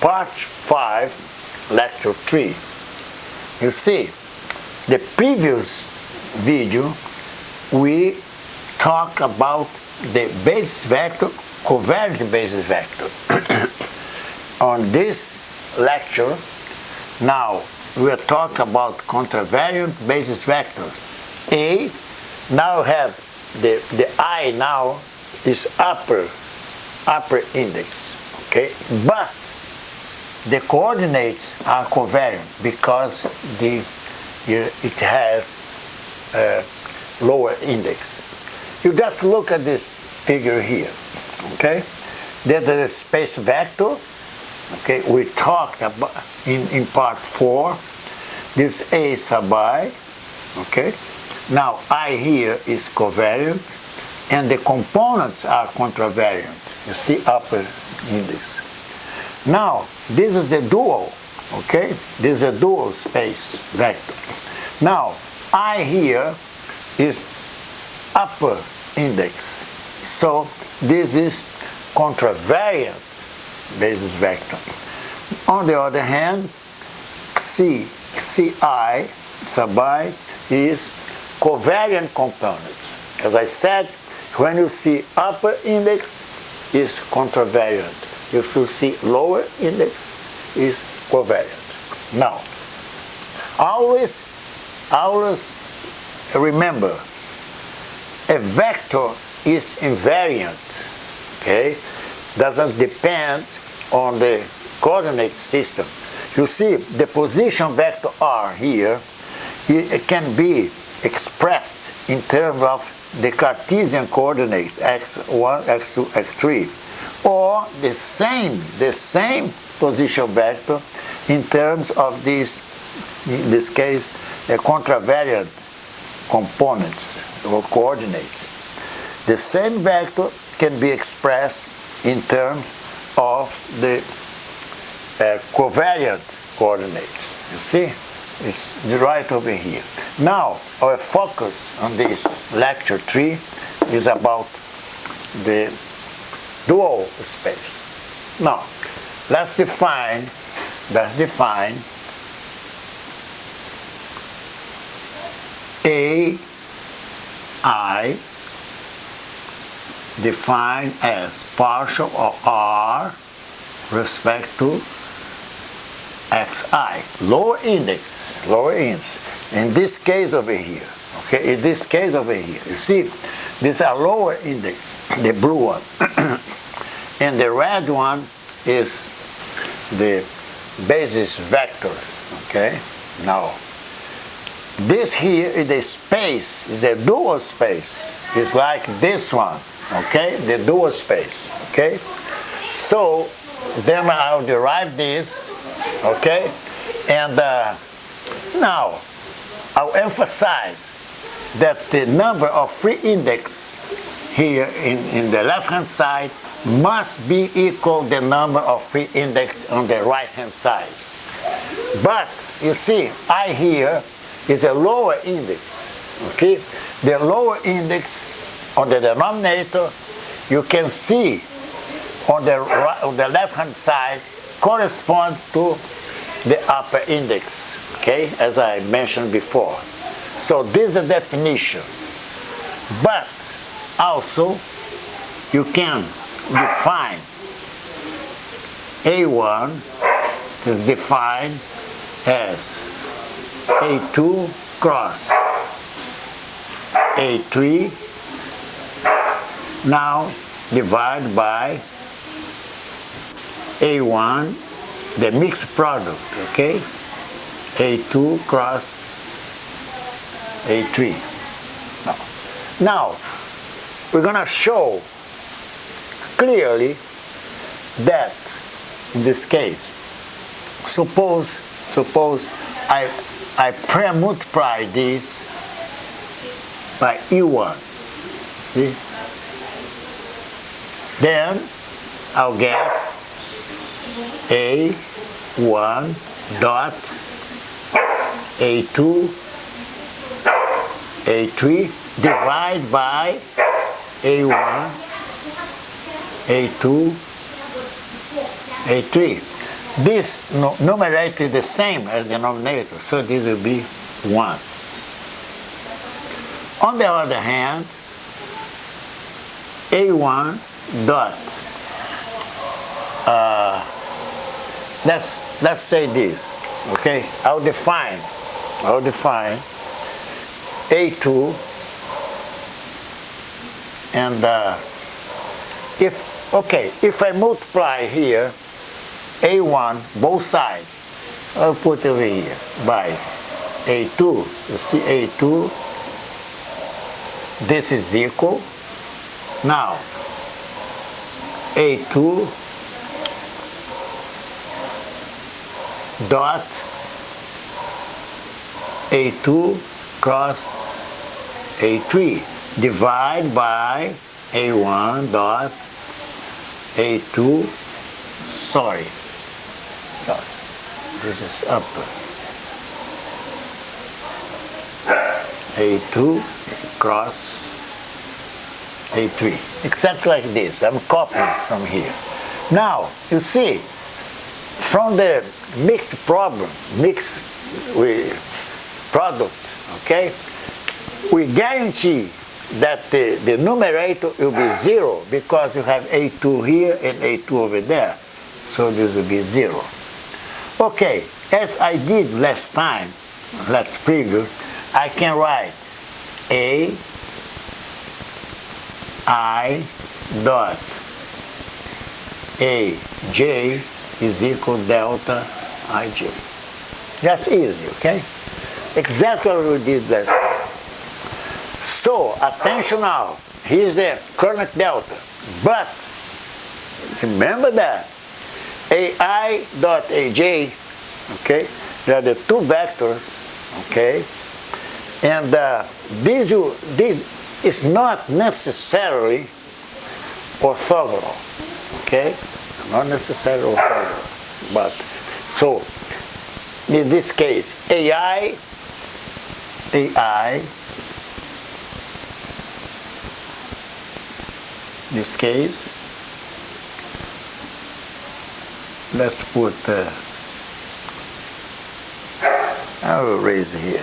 part 5, lecture 3. You see, the previous video we talked about the basis vector, covariant basis vector. On this lecture, now we are talking about contravariant basis vectors. A, now have the I now is upper index, okay? But the coordinates are covariant because it has lower index. You just look at this figure here, okay? There's the space vector, okay? We talked about in part 4, this A sub I, okay? Now I here is covariant, and the components are contravariant. You see upper index. Now this is the dual, okay? This is a dual space vector. Now I here is upper index, so this is contravariant basis vector. On the other hand, Ci sub I is covariant components. As I said, when you see upper index is contravariant. If you see lower index is covariant. Now, always remember, a vector is invariant, okay? Doesn't depend on the coordinate system. You see, the position vector R here, it can be expressed in terms of the Cartesian coordinates x1, x2, x3, or the same position vector in terms of this, in this case, contravariant components or coordinates. The same vector can be expressed in terms of the covariant coordinates. You see? It's right over here. Now, our focus on this lecture 3 is about the dual space. Now, let's define AI defined as partial of R respect to xi, lower index. In this case over here, okay, in this case over here, you see, these are lower index, the blue one, and the red one is the basis vectors, okay? Now, this here is the space, the dual space, is like this one, okay, the dual space, okay? So, then I'll derive this, okay, and now I'll emphasize that the number of free index here in the left hand side must be equal to the number of free index on the right hand side. But you see, I here is a lower index, okay? The lower index on the denominator, you can see on the left hand side correspond to the upper index, okay, as I mentioned before. So this is a definition. But also you can define A1 is defined as A2 cross A3 now divided by A1, the mixed product, okay? A2 cross A3. Now, we're going to show clearly that in this case, suppose I pre-multiply this by E1, see? Then I'll get A1 dot A2 A3 divided by A1 A2 A3. this numerator is the same as the denominator, so this will be 1. On the other hand, A1 dot, let's say this, okay? I'll define A2, and if I multiply here A1 both sides, I'll put over here by A2. You see A2, this is equal. Now A2 dot A2 cross A3 divide by A1 dot A2, sorry, this is upper, A2 cross A3, exactly like this. I'm copying from here. Now, you see, from the mixed problem, mixed with product, okay, we guarantee that the numerator will be 0 because you have A2 here and A2 over there. So this will be 0. Okay, as I did last time, last preview, I can write I dot AJ is equal delta IJ. That's easy, okay? Exactly what we did last time. So, attention now, here's the current delta, but remember that AI dot AJ, okay, they are the two vectors, okay, and this is not necessarily orthogonal, okay, not necessarily orthogonal, but so in this case, AI this case, let's put, I will raise here.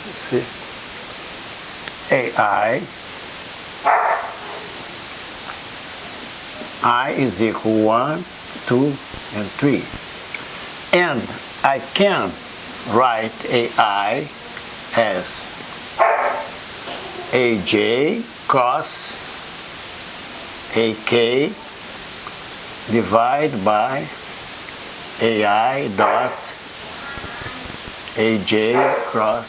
Let's see, AI, I is equal 1, 2, and 3. And I can write AI as AJ cross AK divided by AI dot AJ cross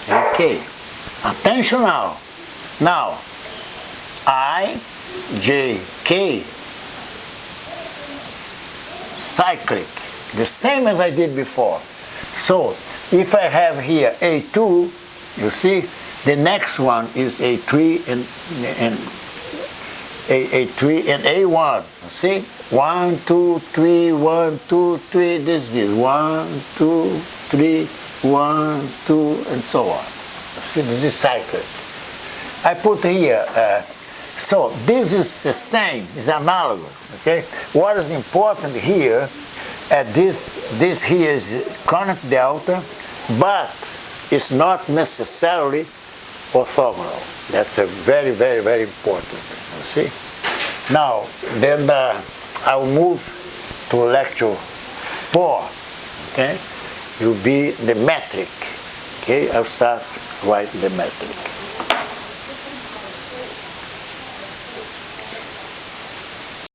AK. Attention now. Now, IJK cyclic, the same as I did before. So, if I have here A2, you see, the next one is A3 and A3 and A1. See? 1, 2, 3, 1, 2, 3, this is 1, 2, 3, 1, 2, and so on. See, this is cyclic. I put here, so this is the same, it's analogous, okay? What is important here, this here is current delta, but it's not necessarily orthogonal. That's a very, very, very important, you see? Now, then I'll move to lecture 4, okay? It will be the metric, okay? I'll start writing the metric.